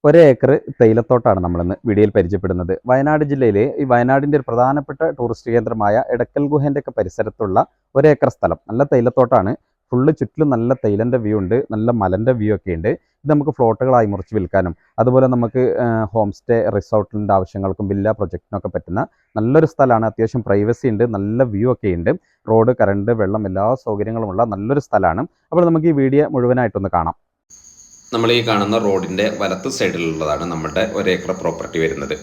ഒരേക്കർ തേയിലത്തോട്ടാണ് നമ്മളിന്ന് വീഡിയോയിൽ പരിചയപ്പെടുന്നത്. വയനാട് ജില്ലയിലെ ഈ വയനാടിൻ്റെ ഒരു പ്രധാനപ്പെട്ട ടൂറിസ്റ്റ് കേന്ദ്രമായ എടക്കൽ ഗുഹേൻ്റെ ഒക്കെ പരിസരത്തുള്ള ഒരേക്കർ സ്ഥലം. നല്ല തേയിലത്തോട്ടാണ്. ഫുള്ള് ചുറ്റിലും നല്ല തേയിലൻ്റെ വ്യൂ ഉണ്ട്, നല്ല മലൻ്റെ വ്യൂ ഒക്കെ ഉണ്ട്. ഇത് നമുക്ക് ഫ്ലോട്ടുകളായി മുറിച്ച് വിൽക്കാനും അതുപോലെ നമുക്ക് ഹോം സ്റ്റേ റിസോർട്ടിൻ്റെ ആവശ്യങ്ങൾക്കും വില്ല പ്രൊജക്റ്റിനൊക്കെ പറ്റുന്ന നല്ലൊരു സ്ഥലമാണ്. അത്യാവശ്യം പ്രൈവസി ഉണ്ട്, നല്ല വ്യൂ ഒക്കെ ഉണ്ട്. റോഡ്, കറണ്ട്, വെള്ളം എല്ലാ സൗകര്യങ്ങളുമുള്ള നല്ലൊരു സ്ഥലമാണ്. അപ്പോൾ നമുക്ക് ഈ വീഡിയോ മുഴുവനായിട്ടൊന്ന് കാണാം. നമ്മൾ ഈ കാണുന്ന റോഡിൻ്റെ വലത്ത് സൈഡിലുള്ളതാണ് നമ്മുടെ ഒരേക്കർ പ്രോപ്പർട്ടി വരുന്നത്.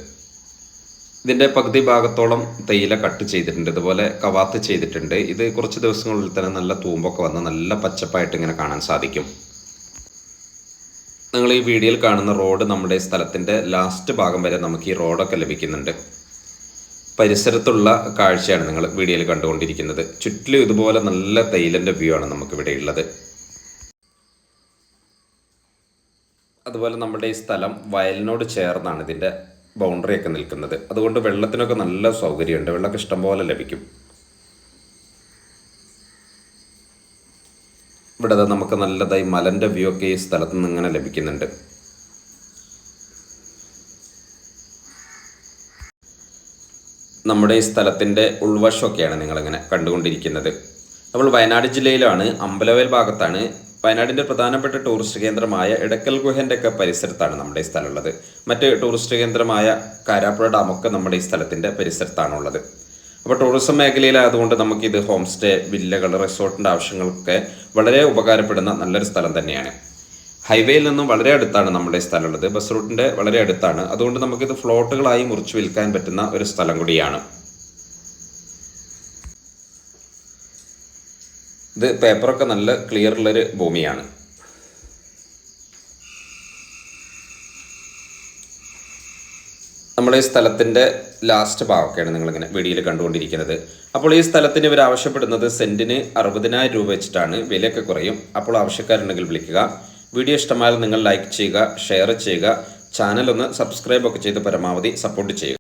ഇതിൻ്റെ പകുതി ഭാഗത്തോളം തേയില കട്ട് ചെയ്തിട്ടുണ്ട്, ഇതുപോലെ കവാത്ത് ചെയ്തിട്ടുണ്ട്. ഇത് കുറച്ച് ദിവസങ്ങളിൽ തന്നെ നല്ല തൂമ്പൊക്കെ വന്ന് നല്ല പച്ചപ്പായിട്ട് ഇങ്ങനെ കാണാൻ സാധിക്കും. നിങ്ങൾ ഈ വീഡിയോയിൽ കാണുന്ന റോഡ് നമ്മുടെ സ്ഥലത്തിൻ്റെ ലാസ്റ്റ് ഭാഗം വരെ നമുക്ക് ഈ റോഡൊക്കെ ലഭിക്കുന്നുണ്ട്. പരിസരത്തുള്ള കാഴ്ചയാണ് നിങ്ങൾ വീഡിയോയിൽ കണ്ടുകൊണ്ടിരിക്കുന്നത്. ചുറ്റിലും ഇതുപോലെ നല്ല തേയിലൻ്റെ വ്യൂ ആണ് നമുക്കിവിടെ ഉള്ളത്. അതുപോലെ നമ്മുടെ ഈ സ്ഥലം വയലിനോട് ചേർന്നാണ് ഇതിൻ്റെ ബൗണ്ടറിയൊക്കെ നിൽക്കുന്നത്. അതുകൊണ്ട് വെള്ളത്തിനൊക്കെ നല്ല സൗകര്യമുണ്ട്, വെള്ളമൊക്കെ ഇഷ്ടംപോലെ ലഭിക്കും. ഇവിടെ നമുക്ക് നല്ലതായി മലൻ്റെ വ്യൂ ഒക്കെ ഈ സ്ഥലത്ത് നിന്ന് ഇങ്ങനെ ലഭിക്കുന്നുണ്ട്. നമ്മുടെ ഈ സ്ഥലത്തിൻ്റെ ഉൾവശമൊക്കെയാണ് നിങ്ങളിങ്ങനെ കണ്ടുകൊണ്ടിരിക്കുന്നത്. നമ്മൾ വയനാട് ജില്ലയിലാണ്, അമ്പലവയൽ ഭാഗത്താണ്. വയനാടിൻ്റെ പ്രധാനപ്പെട്ട ടൂറിസ്റ്റ് കേന്ദ്രമായ എടക്കൽ ഗുഹേൻ്റെ ഒക്കെ പരിസരത്താണ് നമ്മുടെ ഈ സ്ഥലമുള്ളത്. മറ്റ് ടൂറിസ്റ്റ് കേന്ദ്രമായ കാരാപ്പുഴ ഡാമൊക്കെ നമ്മുടെ ഈ സ്ഥലത്തിൻ്റെ പരിസരത്താണുള്ളത്. അപ്പോൾ ടൂറിസം മേഖലയിലായതുകൊണ്ട് നമുക്കിത് ഹോം സ്റ്റേ, വില്ലകൾ, റിസോർട്ടിൻ്റെ ആവശ്യങ്ങൾക്കൊക്കെ വളരെ ഉപകാരപ്പെടുന്ന നല്ലൊരു സ്ഥലം തന്നെയാണ്. ഹൈവേയിൽ നിന്നും വളരെ അടുത്താണ് നമ്മുടെ ഈ സ്ഥലമുള്ളത്, ബസ് റൂട്ടിൻ്റെ വളരെ അടുത്താണ്. അതുകൊണ്ട് നമുക്കിത് ഫ്ലോട്ടുകളായി മുറിച്ച് വിൽക്കാൻ പറ്റുന്ന ഒരു സ്ഥലം കൂടിയാണ്. ഇത് പേപ്പറൊക്കെ നല്ല ക്ലിയർ ഉള്ളൊരു ഭൂമിയാണ്. നമ്മുടെ ഈ സ്ഥലത്തിൻ്റെ ലാസ്റ്റ് ഭാഗമൊക്കെയാണ് നിങ്ങളിങ്ങനെ വീഡിയോയിൽ കണ്ടുകൊണ്ടിരിക്കുന്നത്. അപ്പോൾ ഈ സ്ഥലത്തിന് ഇവർ ആവശ്യപ്പെടുന്നത് സെൻറ്റിന് 60,000 രൂപ വെച്ചിട്ടാണ്. വിലയൊക്കെ കുറയും. അപ്പോൾ ആവശ്യക്കാരുണ്ടെങ്കിൽ വിളിക്കുക. വീഡിയോ ഇഷ്ടമായാൽ നിങ്ങൾ ലൈക്ക് ചെയ്യുക, ഷെയർ ചെയ്യുക, ചാനൽ ഒന്ന് സബ്സ്ക്രൈബ് ഒക്കെ ചെയ്ത് പരമാവധി സപ്പോർട്ട് ചെയ്യുക.